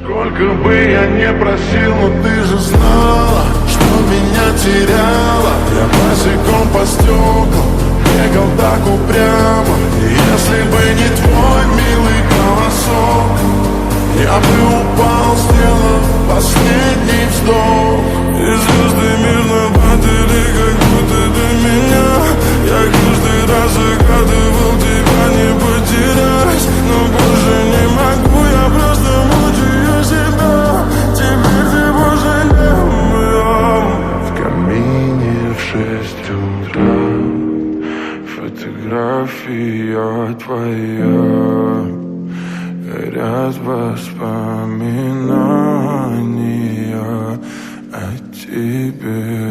Сколько бы я не просил, но ты же знала, что меня теряла. Я босиком по стеклам бегал так упрямо. И если бы не твой милый голосок, я бы упал, сделав последний вздох. И звезды мирно падали, как будто до меня. Я каждый раз загадывал тебя не потерять, но больше не могу, я просто мучаю себя. Теперь ты больше не моя. В камине в 6 утра фотография твоя, горят воспоминания о тебе.